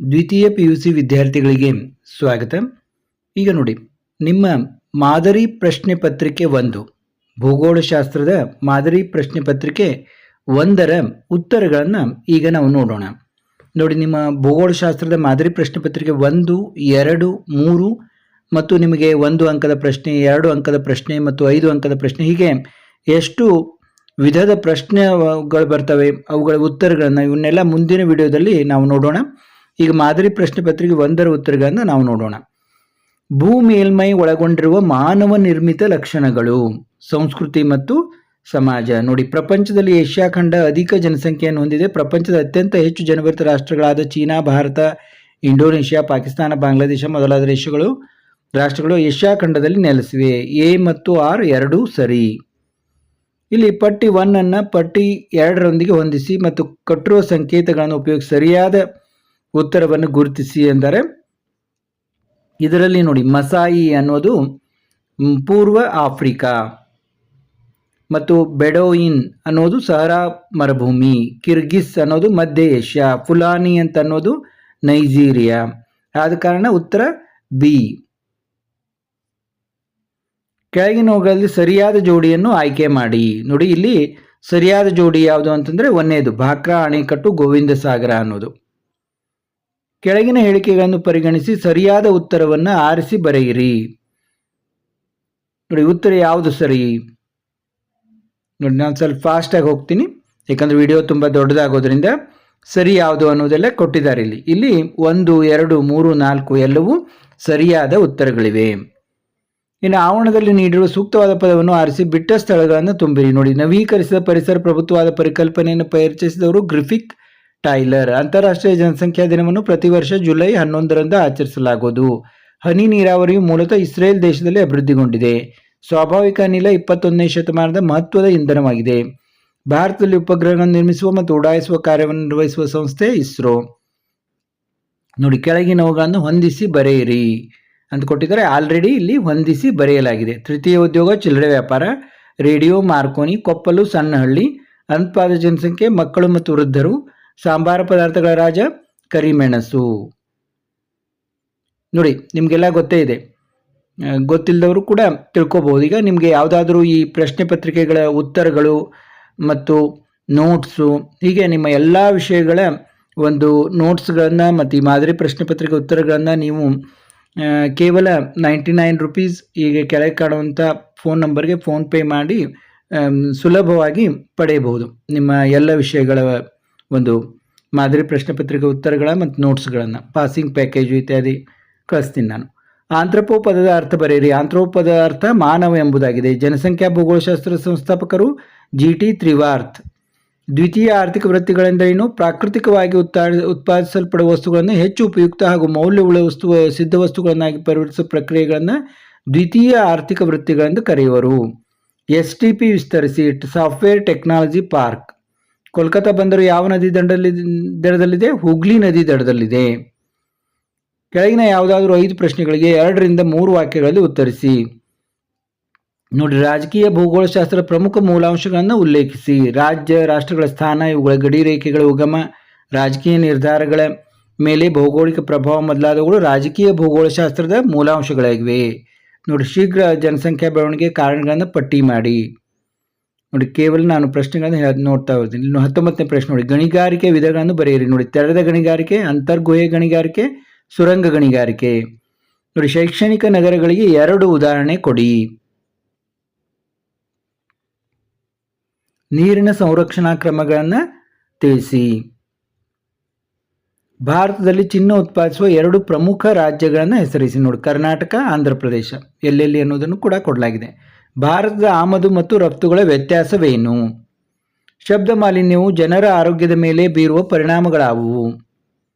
ದ್ವಿತೀಯ PUC ವಿದ್ಯಾರ್ಥಿಗಳಿಗೆ ಸ್ವಾಗತ. ಈಗ ನೋಡಿ, ನಿಮ್ಮ ಮಾದರಿ ಪ್ರಶ್ನೆ ಪತ್ರಿಕೆ 1 ಭೂಗೋಳಶಾಸ್ತ್ರದ ಮಾದರಿ ಪ್ರಶ್ನೆ ಪತ್ರಿಕೆ 1ರ ಉತ್ತರಗಳನ್ನು ಈಗ ನಾವು ನೋಡೋಣ. ನೋಡಿ, ನಿಮ್ಮ ಭೂಗೋಳಶಾಸ್ತ್ರದ ಮಾದರಿ ಪ್ರಶ್ನೆ ಪತ್ರಿಕೆ 1, 2, 3 ಮತ್ತು ನಿಮಗೆ 1 ಅಂಕದ ಪ್ರಶ್ನೆ, 2 ಅಂಕದ ಪ್ರಶ್ನೆ ಮತ್ತು 5 ಅಂಕದ ಪ್ರಶ್ನೆ, ಹೀಗೆ ಎಷ್ಟು ವಿಧದ ಪ್ರಶ್ನೆಗಳು ಬರ್ತವೆ, ಅವುಗಳ ಉತ್ತರಗಳನ್ನು ಇವನ್ನೆಲ್ಲ ಮುಂದಿನ ವಿಡಿಯೋದಲ್ಲಿ ನಾವು ನೋಡೋಣ. ಈಗ ಮಾದರಿ ಪ್ರಶ್ನೆ ಪತ್ರಿಕೆ 1ರ ಉತ್ತರಗಳನ್ನು ನಾವು ನೋಡೋಣ. ಭೂ ಮೇಲ್ಮೈ ಒಳಗೊಂಡಿರುವ ಮಾನವ ನಿರ್ಮಿತ ಲಕ್ಷಣಗಳು, ಸಂಸ್ಕೃತಿ ಮತ್ತು ಸಮಾಜ. ನೋಡಿ, ಪ್ರಪಂಚದಲ್ಲಿ ಏಷ್ಯಾ ಖಂಡ ಅಧಿಕ ಜನಸಂಖ್ಯೆಯನ್ನು ಹೊಂದಿದೆ. ಪ್ರಪಂಚದ ಅತ್ಯಂತ ಹೆಚ್ಚು ಜನಭರಿತ ರಾಷ್ಟ್ರಗಳಾದ ಚೀನಾ, ಭಾರತ, ಇಂಡೋನೇಷ್ಯಾ, ಪಾಕಿಸ್ತಾನ, ಬಾಂಗ್ಲಾದೇಶ ಮೊದಲಾದ ರಾಷ್ಟ್ರಗಳು ಏಷ್ಯಾ ಖಂಡದಲ್ಲಿ ನೆಲೆಸಿವೆ. ಎ ಮತ್ತು ಆರ್ ಎರಡೂ ಸರಿ. ಇಲ್ಲಿ ಪಟ್ಟಿ 1 ಅನ್ನು ಪಟ್ಟಿ 2ರೊಂದಿಗೆ ಹೊಂದಿಸಿ ಮತ್ತು ಕೊಟ್ಟಿರುವ ಸಂಕೇತಗಳನ್ನು ಉಪಯೋಗಿಸಿ ಸರಿಯಾದ ಉತ್ತರವನ್ನು ಗುರುತಿಸಿ ಎಂದರೆ, ಇದರಲ್ಲಿ ನೋಡಿ, ಮಸಾಯಿ ಅನ್ನೋದು ಪೂರ್ವ ಆಫ್ರಿಕಾ ಮತ್ತು ಬೆಡೋಯಿನ್ ಅನ್ನೋದು ಸಹರಾ ಮರುಭೂಮಿ, ಕಿರ್ಗಿಸ್ ಅನ್ನೋದು ಮಧ್ಯ ಏಷ್ಯಾ, ಫುಲಾನಿ ಅಂತ ಅನ್ನೋದು ನೈಜೀರಿಯಾ. ಆದ ಕಾರಣ ಉತ್ತರ ಬಿ. ಕೆಳಗಿನವುಗಳಲ್ಲಿ ಸರಿಯಾದ ಜೋಡಿಯನ್ನು ಆಯ್ಕೆ ಮಾಡಿ. ನೋಡಿ, ಇಲ್ಲಿ ಸರಿಯಾದ ಜೋಡಿ ಯಾವುದು ಅಂತಂದರೆ 1ನೇದು ಭಾಕ್ರಾ ಅಣೆಕಟ್ಟು, ಗೋವಿಂದ ಸಾಗರ ಅನ್ನೋದು. ಕೆಳಗಿನ ಹೇಳಿಕೆಗಳನ್ನು ಪರಿಗಣಿಸಿ ಸರಿಯಾದ ಉತ್ತರವನ್ನು ಆರಿಸಿ ಬರೆಯಿರಿ. ನೋಡಿ, ಉತ್ತರ ಯಾವುದು ಸರಿ? ನೋಡಿ, ನಾನು ಸ್ವಲ್ಪ ಫಾಸ್ಟಾಗಿ ಹೋಗ್ತೀನಿ, ಯಾಕಂದರೆ ವಿಡಿಯೋ ತುಂಬ ದೊಡ್ಡದಾಗೋದ್ರಿಂದ. ಸರಿ ಯಾವುದು ಅನ್ನೋದೆಲ್ಲ ಕೊಟ್ಟಿದ್ದಾರೆ ಇಲ್ಲಿ 1, 2, 3, 4 ಎಲ್ಲವೂ ಸರಿಯಾದ ಉತ್ತರಗಳಿವೆ. ಇನ್ನು ಆವರಣದಲ್ಲಿ ನೀಡಿರುವ ಸೂಕ್ತವಾದ ಪದವನ್ನು ಆರಿಸಿ ಬಿಟ್ಟ ಸ್ಥಳಗಳನ್ನು ತುಂಬಿರಿ. ನೋಡಿ, ನವೀಕರಿಸಿದ ಪರಿಸರ ಪ್ರಭುತ್ವವಾದ ಪರಿಕಲ್ಪನೆಯನ್ನು ಪರಿಚಯಿಸಿದವರು ಗ್ರಿಫಿತ್ ಟೈಲರ್. ಅಂತಾರಾಷ್ಟ್ರೀಯ ಜನಸಂಖ್ಯಾ ದಿನವನ್ನು ಪ್ರತಿ ವರ್ಷ ಜುಲೈ 11ರಂದು ಆಚರಿಸಲಾಗುವುದು. ಹನಿ ನೀರಾವರಿಯು ಮೂಲತಃ ಇಸ್ರೇಲ್ ದೇಶದಲ್ಲಿ ಅಭಿವೃದ್ಧಿಗೊಂಡಿದೆ. ಸ್ವಾಭಾವಿಕ ಅನಿಲ 21ನೇ ಶತಮಾನದ ಮಹತ್ವದ ಇಂಧನವಾಗಿದೆ. ಭಾರತದಲ್ಲಿ ಉಪಗ್ರಹಗಳನ್ನು ನಿರ್ಮಿಸುವ ಮತ್ತು ಉಡಾಯಿಸುವ ಕಾರ್ಯವನ್ನು ನಿರ್ವಹಿಸುವ ಸಂಸ್ಥೆ ಇಸ್ರೋ. ನೋಡಿ, ಕೆಳಗಿನವುಗಳನ್ನು ಹೊಂದಿಸಿ ಬರೆಯಿರಿ ಅಂತ ಕೊಟ್ಟಿದ್ದಾರೆ. ಆಲ್ರೆಡಿ ಇಲ್ಲಿ ಹೊಂದಿಸಿ ಬರೆಯಲಾಗಿದೆ. ತೃತೀಯ ಉದ್ಯೋಗ ಚಿಲ್ಲರೆ ವ್ಯಾಪಾರ, ರೇಡಿಯೋ ಮಾರ್ಕೋನಿ, ಕೊಪ್ಪಲು ಸಣ್ಣಹಳ್ಳಿ, ಅನುತ್ಪಾದ ಜನಸಂಖ್ಯೆ, ಮಕ್ಕಳು ಮತ್ತು ವೃದ್ಧರು, ಸಾಂಬಾರ ಪದಾರ್ಥಗಳ ರಾಜ, ಕರಿಮೆಣಸು. ನೋಡಿ, ನಿಮಗೆಲ್ಲ ಗೊತ್ತೇ ಇದೆ, ಗೊತ್ತಿಲ್ಲದವರು ಕೂಡ ತಿಳ್ಕೊಬಹುದು. ಈಗ ನಿಮಗೆ ಯಾವುದಾದ್ರೂ ಈ ಪ್ರಶ್ನೆ ಪತ್ರಿಕೆಗಳ ಉತ್ತರಗಳು ಮತ್ತು ನೋಟ್ಸು, ಹೀಗೆ ನಿಮ್ಮ ಎಲ್ಲ ವಿಷಯಗಳ ಒಂದು ನೋಟ್ಸ್ಗಳನ್ನು ಮತ್ತು ಈ ಮಾದರಿ ಪ್ರಶ್ನೆ ಪತ್ರಿಕೆ ಉತ್ತರಗಳನ್ನು ನೀವು ಕೇವಲ 99 ರೂಪೀಸ್ ಈಗ ಕೆಳಗೆ ಕಾಣುವಂಥ ಫೋನ್ ನಂಬರ್ಗೆ ಫೋನ್ಪೇ ಮಾಡಿ ಸುಲಭವಾಗಿ ಪಡೆಯಬಹುದು. ನಿಮ್ಮ ಎಲ್ಲ ವಿಷಯಗಳ ಒಂದು ಮಾದರಿ ಪ್ರಶ್ನೆ ಪತ್ರಿಕೆ ಉತ್ತರಗಳ ಮತ್ತು ನೋಟ್ಸ್ಗಳನ್ನು, ಪಾಸಿಂಗ್ ಪ್ಯಾಕೇಜು ಇತ್ಯಾದಿ ಕಳಿಸ್ತೀನಿ ನಾನು. ಆಂಥ್ರೋಪೋ ಪದದ ಅರ್ಥ ಬರೆಯಿರಿ. ಆಂಥ್ರೋಪೋ ಪದದ ಅರ್ಥ ಮಾನವ ಎಂಬುದಾಗಿದೆ. ಜನಸಂಖ್ಯಾ ಭೂಗೋಳಶಾಸ್ತ್ರ ಸಂಸ್ಥಾಪಕರು GT ತ್ರಿವಾರ್ತ್. ದ್ವಿತೀಯ ಆರ್ಥಿಕ ವೃತ್ತಿಗಳೆಂದರೇನು? ಪ್ರಾಕೃತಿಕವಾಗಿ ಉತ್ಪಾದಿಸಲ್ಪಡುವ ವಸ್ತುಗಳನ್ನು ಹೆಚ್ಚು ಉಪಯುಕ್ತ ಹಾಗೂ ಮೌಲ್ಯವುಳ್ಳ ಸಿದ್ಧ ವಸ್ತುಗಳನ್ನಾಗಿ ಪರಿವರ್ತಿಸುವ ಪ್ರಕ್ರಿಯೆಗಳನ್ನು ದ್ವಿತೀಯ ಆರ್ಥಿಕ ವೃತ್ತಿಗಳೆಂದು ಕರೆಯುವರು. STP ವಿಸ್ತರಿಸಿ, ಸಾಫ್ಟ್ವೇರ್ ಟೆಕ್ನಾಲಜಿ ಪಾರ್ಕ್. ಕೋಲ್ಕತ್ತಾ ಬಂದರು ಯಾವ ನದಿ ದಡದಲ್ಲಿದೆ? ಹುಗ್ಲಿ ನದಿ ದಡದಲ್ಲಿದೆ. ಕೆಳಗಿನ ಯಾವುದಾದ್ರೂ 5 ಪ್ರಶ್ನೆಗಳಿಗೆ 2ರಿಂದ 3 ವಾಕ್ಯಗಳಲ್ಲಿ ಉತ್ತರಿಸಿ. ನೋಡಿ, ರಾಜಕೀಯ ಭೂಗೋಳಶಾಸ್ತ್ರದ ಪ್ರಮುಖ ಮೂಲಾಂಶಗಳನ್ನು ಉಲ್ಲೇಖಿಸಿ. ರಾಷ್ಟ್ರಗಳ ಸ್ಥಾನ, ಇವುಗಳ ಗಡಿ ರೇಖೆಗಳ ಉಗಮ, ರಾಜಕೀಯ ನಿರ್ಧಾರಗಳ ಮೇಲೆ ಭೌಗೋಳಿಕ ಪ್ರಭಾವ ಮೊದಲಾದವುಗಳು ರಾಜಕೀಯ ಭೂಗೋಳಶಾಸ್ತ್ರದ ಮೂಲಾಂಶಗಳಾಗಿವೆ. ನೋಡಿ, ಶೀಘ್ರ ಜನಸಂಖ್ಯಾ ಬೆಳವಣಿಗೆ ಕಾರಣಗಳನ್ನು ಪಟ್ಟಿ ಮಾಡಿ. ನೋಡಿ, ಕೇವಲ ನಾನು ಪ್ರಶ್ನೆಗಳನ್ನು ನೋಡ್ತಾ ಇರ್ತೀನಿ. ಇನ್ನು 19ನೇ ಪ್ರಶ್ನೆ ನೋಡಿ, ಗಣಿಗಾರಿಕೆ ವಿಧಗಳನ್ನು ಬರೆಯಿರಿ. ನೋಡಿ, ತೆರೆದ ಗಣಿಗಾರಿಕೆ, ಅಂತರ್ಗುಹೆ ಗಣಿಗಾರಿಕೆ, ಸುರಂಗ ಗಣಿಗಾರಿಕೆ. ನೋಡಿ, ಶೈಕ್ಷಣಿಕ ನಗರಗಳಿಗೆ 2 ಉದಾಹರಣೆ ಕೊಡಿ. ನೀರಿನ ಸಂರಕ್ಷಣಾ ಕ್ರಮಗಳನ್ನು ತಿಳಿಸಿ. ಭಾರತದಲ್ಲಿ ಚಿನ್ನ ಉತ್ಪಾದಿಸುವ 2 ಪ್ರಮುಖ ರಾಜ್ಯಗಳನ್ನು ಹೆಸರಿಸಿ. ನೋಡಿ, ಕರ್ನಾಟಕ, ಆಂಧ್ರ ಪ್ರದೇಶ. ಎಲ್ಲೆಲ್ಲಿ ಅನ್ನೋದನ್ನು ಕೂಡ ಕೊಡಲಾಗಿದೆ. ಭಾರತದ ಆಮದು ಮತ್ತು ರಫ್ತುಗಳ ವ್ಯತ್ಯಾಸವೇನು? ಶಬ್ದ ಮಾಲಿನ್ಯವು ಜನರ ಆರೋಗ್ಯದ ಮೇಲೆ ಬೀರುವ ಪರಿಣಾಮಗಳಾವುವು?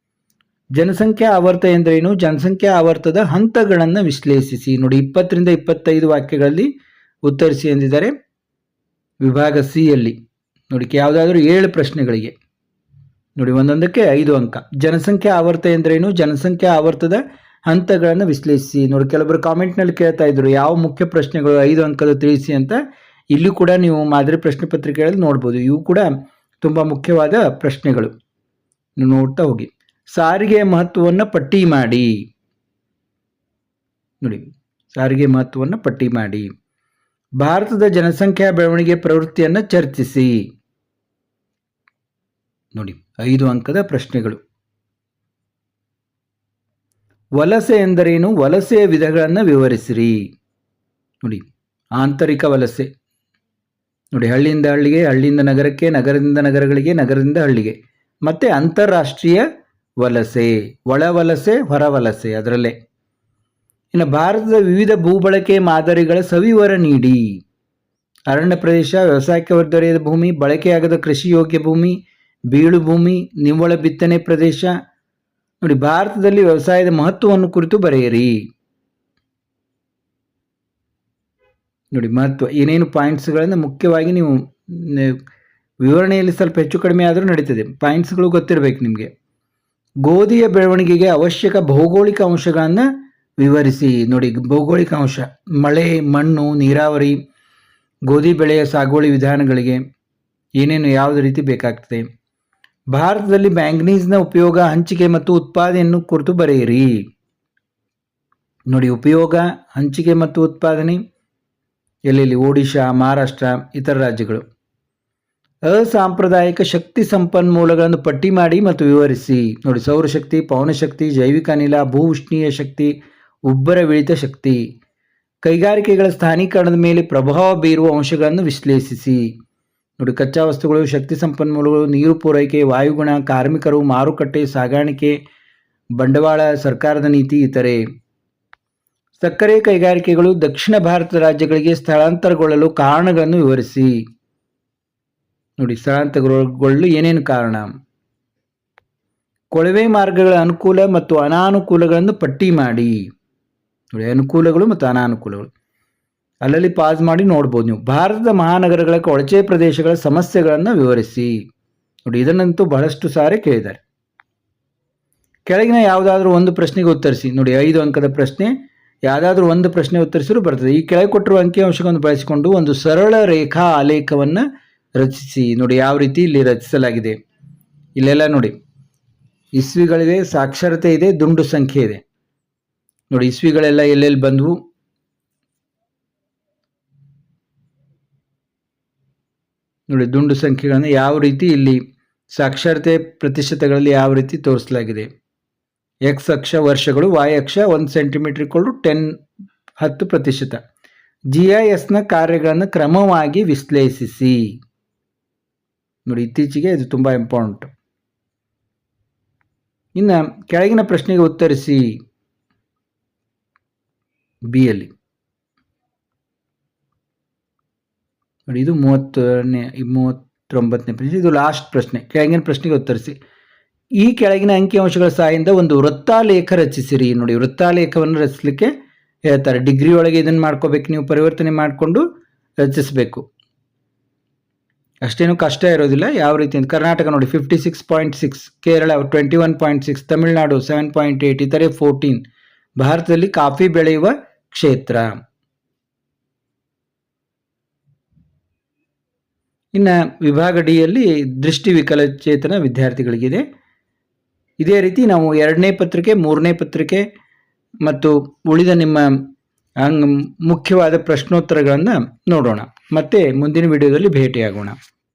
ಜನಸಂಖ್ಯಾ ಆವರ್ತ ಎಂದರೇನು? ಜನಸಂಖ್ಯಾ ಆವರ್ತದ ಹಂತಗಳನ್ನು ವಿಶ್ಲೇಷಿಸಿ. ನೋಡಿ, 20ರಿಂದ 25 ವಾಕ್ಯಗಳಲ್ಲಿ ಉತ್ತರಿಸಿ ಎಂದಿದ್ದಾರೆ. ವಿಭಾಗ ಸಿ ಯಲ್ಲಿ ನೋಡಿ, ಯಾವುದಾದ್ರೂ 7 ಪ್ರಶ್ನೆಗಳಿಗೆ ನೋಡಿ, ಒಂದೊಂದಕ್ಕೆ 5 ಅಂಕ. ಜನಸಂಖ್ಯಾ ಆವರ್ತ ಎಂದರೇನು? ಜನಸಂಖ್ಯಾ ಆವರ್ತದ ಹಂತಗಳನ್ನು ವಿಶ್ಲೇಷಿಸಿ. ನೋಡಿ, ಕೆಲವರು ಕಾಮೆಂಟ್ನಲ್ಲಿ ಕೇಳ್ತಾ ಇದ್ರು ಯಾವ ಮುಖ್ಯ ಪ್ರಶ್ನೆಗಳು 5 ಅಂಕದ ತಿಳಿಸಿ ಅಂತ. ಇಲ್ಲೂ ಕೂಡ ನೀವು ಮಾದರಿ ಪ್ರಶ್ನೆ ಪತ್ರಿಕೆಗಳಲ್ಲಿ ನೋಡ್ಬೋದು. ಇವು ಕೂಡ ತುಂಬ ಮುಖ್ಯವಾದ ಪ್ರಶ್ನೆಗಳು, ನೀವು ನೋಡ್ತಾ ಹೋಗಿ. ಸಾರಿಗೆಯ ಮಹತ್ವವನ್ನು ಪಟ್ಟಿ ಮಾಡಿ. ನೋಡಿ, ಸಾರಿಗೆ ಮಹತ್ವವನ್ನು ಪಟ್ಟಿ ಮಾಡಿ. ಭಾರತದ ಜನಸಂಖ್ಯಾ ಬೆಳವಣಿಗೆ ಪ್ರವೃತ್ತಿಯನ್ನು ಚರ್ಚಿಸಿ. ನೋಡಿ, 5 ಅಂಕದ ಪ್ರಶ್ನೆಗಳು. ವಲಸೆ ಎಂದರೇನು? ವಲಸೆಯ ವಿಧಗಳನ್ನು ವಿವರಿಸಿರಿ. ನೋಡಿ, ಆಂತರಿಕ ವಲಸೆ. ನೋಡಿ, ಹಳ್ಳಿಯಿಂದ ಹಳ್ಳಿಗೆ, ಹಳ್ಳಿಯಿಂದ ನಗರಕ್ಕೆ, ನಗರದಿಂದ ನಗರಗಳಿಗೆ, ನಗರದಿಂದ ಹಳ್ಳಿಗೆ. ಮತ್ತು ಅಂತಾರಾಷ್ಟ್ರೀಯ ವಲಸೆ, ಒಳ ವಲಸೆ, ಹೊರ ವಲಸೆ ಅದರಲ್ಲೇ. ಇನ್ನು ಭಾರತದ ವಿವಿಧ ಭೂಬಳಕೆ ಮಾದರಿಗಳ ಸವಿವರ ನೀಡಿ. ಅರಣ್ಯ ಪ್ರದೇಶ, ವ್ಯವಸಾಯಕ್ಕೆ ದೊರೆಯದ ಭೂಮಿ, ಬಳಕೆಯಾಗದ ಕೃಷಿ ಯೋಗ್ಯ ಭೂಮಿ, ಬೀಳು ಭೂಮಿ, ನಿವ್ವಳ ಬಿತ್ತನೆ ಪ್ರದೇಶ. ನೋಡಿ, ಭಾರತದಲ್ಲಿ ವ್ಯವಸಾಯದ ಮಹತ್ವವನ್ನು ಕುರಿತು ಬರೆಯಿರಿ. ನೋಡಿ, ಮಹತ್ವ ಏನೇನು ಪಾಯಿಂಟ್ಸ್ಗಳನ್ನು ಮುಖ್ಯವಾಗಿ ನೀವು ವಿವರಣೆಯಲ್ಲಿ ಸ್ವಲ್ಪ ಹೆಚ್ಚು ಕಡಿಮೆ ಆದರೂ ನಡೀತದೆ, ಪಾಯಿಂಟ್ಸ್ಗಳು ಗೊತ್ತಿರಬೇಕು ನಿಮಗೆ. ಗೋಧಿಯ ಬೆಳವಣಿಗೆಗೆ ಅವಶ್ಯಕ ಭೌಗೋಳಿಕ ಅಂಶಗಳನ್ನು ವಿವರಿಸಿ. ನೋಡಿ, ಭೌಗೋಳಿಕ ಅಂಶ, ಮಳೆ, ಮಣ್ಣು, ನೀರಾವರಿ, ಗೋಧಿ ಬೆಳೆಯ ಸಾಗುವಳಿ ವಿಧಾನಗಳಿಗೆ ಏನೇನು ಯಾವುದೇ ರೀತಿ ಬೇಕಾಗ್ತದೆ. ಭಾರತದಲ್ಲಿ ಮ್ಯಾಂಗನೀಸ್ನ ಉಪಯೋಗ, ಹಂಚಿಕೆ ಮತ್ತು ಉತ್ಪಾದನೆಯನ್ನು ಕುರಿತು ಬರೆಯಿರಿ. ನೋಡಿ, ಉಪಯೋಗ, ಹಂಚಿಕೆ ಮತ್ತು ಉತ್ಪಾದನೆ ಎಲ್ಲೆಲ್ಲಿ? ಒಡಿಶಾ, ಮಹಾರಾಷ್ಟ್ರ, ಇತರ ರಾಜ್ಯಗಳು. ಅಸಾಂಪ್ರದಾಯಿಕ ಶಕ್ತಿ ಸಂಪನ್ಮೂಲಗಳನ್ನು ಪಟ್ಟಿ ಮಾಡಿ ಮತ್ತು ವಿವರಿಸಿ. ನೋಡಿ, ಸೌರಶಕ್ತಿ, ಪವನಶಕ್ತಿ, ಜೈವಿಕ ಅನಿಲ, ಭೂ ಉಷ್ಣೀಯ ಶಕ್ತಿ, ಉಬ್ಬರವಿಳಿತ ಶಕ್ತಿ. ಕೈಗಾರಿಕೆಗಳ ಸ್ಥಾನೀಕರಣದ ಮೇಲೆ ಪ್ರಭಾವ ಬೀರುವ ಅಂಶಗಳನ್ನು ವಿಶ್ಲೇಷಿಸಿ. ನೋಡಿ, ಕಚ್ಚಾ ವಸ್ತುಗಳು, ಶಕ್ತಿ ಸಂಪನ್ಮೂಲಗಳು, ನೀರು ಪೂರೈಕೆ, ವಾಯುಗುಣ, ಕಾರ್ಮಿಕರು, ಮಾರುಕಟ್ಟೆ, ಸಾಗಾಣಿಕೆ, ಬಂಡವಾಳ, ಸರ್ಕಾರದ ನೀತಿ, ಇತರೆ. ಸಕ್ಕರೆ ಕೈಗಾರಿಕೆಗಳು ದಕ್ಷಿಣ ಭಾರತದ ರಾಜ್ಯಗಳಿಗೆ ಸ್ಥಳಾಂತರಗೊಳ್ಳಲು ಕಾರಣಗಳನ್ನು ವಿವರಿಸಿ. ನೋಡಿ, ಸ್ಥಳಾಂತರಗೊಳ್ಳಲು ಏನೇನು ಕಾರಣ? ಕೊಳವೆ ಮಾರ್ಗಗಳ ಅನುಕೂಲ ಮತ್ತು ಅನಾನುಕೂಲಗಳನ್ನು ಪಟ್ಟಿ ಮಾಡಿ. ನೋಡಿ, ಅನುಕೂಲಗಳು ಮತ್ತು ಅನಾನುಕೂಲಗಳು ಅಲ್ಲಲ್ಲಿ ಪಾಸ್ ಮಾಡಿ ನೋಡ್ಬೋದು ನೀವು. ಭಾರತದ ಮಹಾನಗರಗಳ ಕೊಳಚೆ ಪ್ರದೇಶಗಳ ಸಮಸ್ಯೆಗಳನ್ನು ವಿವರಿಸಿ. ನೋಡಿ, ಇದನ್ನಂತೂ ಬಹಳಷ್ಟು ಸಾರಿ ಕೇಳಿದ್ದಾರೆ. ಕೆಳಗಿನ ಯಾವುದಾದ್ರೂ ಒಂದು ಪ್ರಶ್ನೆಗೆ ಉತ್ತರಿಸಿ. ನೋಡಿ, 5 ಅಂಕದ ಪ್ರಶ್ನೆ. ಯಾವುದಾದ್ರೂ ಒಂದು ಪ್ರಶ್ನೆ ಉತ್ತರಿಸಲು ಬರ್ತದೆ. ಈ ಕೆಳಗೆ ಕೊಟ್ಟಿರುವ ಅಂಕಿಅಂಶಗಳನ್ನು ಬಳಸಿಕೊಂಡು ಒಂದು ಸರಳ ರೇಖಾ ಆಲೇಖವನ್ನು ರಚಿಸಿ. ನೋಡಿ, ಯಾವ ರೀತಿ ಇಲ್ಲಿ ರಚಿಸಲಾಗಿದೆ. ಇಲ್ಲೆಲ್ಲ ನೋಡಿ, ಇಸ್ವಿಗಳಿವೆ, ಸಾಕ್ಷರತೆ ಇದೆ, ದುಂಡು ಸಂಖ್ಯೆ ಇದೆ. ನೋಡಿ, ಇಸ್ವಿಗಳೆಲ್ಲ ಎಲ್ಲೆಲ್ಲಿ ಬಂದವು. ನೋಡಿ, ದುಂಡು ಸಂಖ್ಯೆಗಳನ್ನು ಯಾವ ರೀತಿ ಇಲ್ಲಿ ಸಾಕ್ಷರತೆ ಪ್ರತಿಶತಗಳಲ್ಲಿ ಯಾವ ರೀತಿ ತೋರಿಸಲಾಗಿದೆ. ಎಕ್ಸ್ ಅಕ್ಷ ವರ್ಷಗಳು, ವಾಯ್ ಅಕ್ಷ 1 ಸೆಂಟಿಮೀಟರ್ = 10%. GISನ ಕಾರ್ಯಗಳನ್ನು ಕ್ರಮವಾಗಿ ವಿಶ್ಲೇಷಿಸಿ. ನೋಡಿ, ಇತ್ತೀಚೆಗೆ ಇದು ತುಂಬ ಇಂಪಾರ್ಟೆಂಟ್. ಇನ್ನು ಕೆಳಗಿನ ಪ್ರಶ್ನೆಗೆ ಉತ್ತರಿಸಿ. ಬಿ ಯಲ್ಲಿ ನೋಡಿ, ಇದು 39ನೇ ಪ್ರಶ್ನೆ. ಇದು ಲಾಸ್ಟ್ ಪ್ರಶ್ನೆ. ಕೆಳಗಿನ ಪ್ರಶ್ನೆಗೆ ಉತ್ತರಿಸಿ. ಈ ಕೆಳಗಿನ ಅಂಕಿಅಂಶಗಳ ಸಹಾಯದಿಂದ ಒಂದು ವೃತ್ತಾಲೇಖ ರಚಿಸಿರಿ. ನೋಡಿ, ವೃತ್ತಾಲೇಖವನ್ನು ರಚಿಸಲಿಕ್ಕೆ ಹೇಳ್ತಾರೆ. ಡಿಗ್ರಿ ಒಳಗೆ ಇದನ್ನು ಮಾಡ್ಕೋಬೇಕು, ನೀವು ಪರಿವರ್ತನೆ ಮಾಡಿಕೊಂಡು ರಚಿಸಬೇಕು. ಅಷ್ಟೇನು ಕಷ್ಟ ಇರೋದಿಲ್ಲ. ಯಾವ ರೀತಿ ಅಂತ ಕರ್ನಾಟಕ ನೋಡಿ 56.6, ಕೇರಳ 21.6, ತಮಿಳುನಾಡು 7.8, ಇತರೆ 14. ಭಾರತದಲ್ಲಿ ಕಾಫಿ ಬೆಳೆಯುವ ಕ್ಷೇತ್ರ. ಇನ್ನು ವಿಭಾಗ ಡಿಯಲ್ಲಿ ದೃಷ್ಟಿ ವಿಕಲಚೇತನ ವಿದ್ಯಾರ್ಥಿಗಳಿಗಿದೆ. ಇದೇ ರೀತಿ ನಾವು 2ನೇ ಪತ್ರಿಕೆ, 3ನೇ ಪತ್ರಿಕೆ ಮತ್ತು ಉಳಿದ ನಿಮ್ಮ ಮುಖ್ಯವಾದ ಪ್ರಶ್ನೋತ್ತರಗಳನ್ನು ನೋಡೋಣ. ಮತ್ತೆ ಮುಂದಿನ ವಿಡಿಯೋದಲ್ಲಿ ಭೇಟಿಯಾಗೋಣ.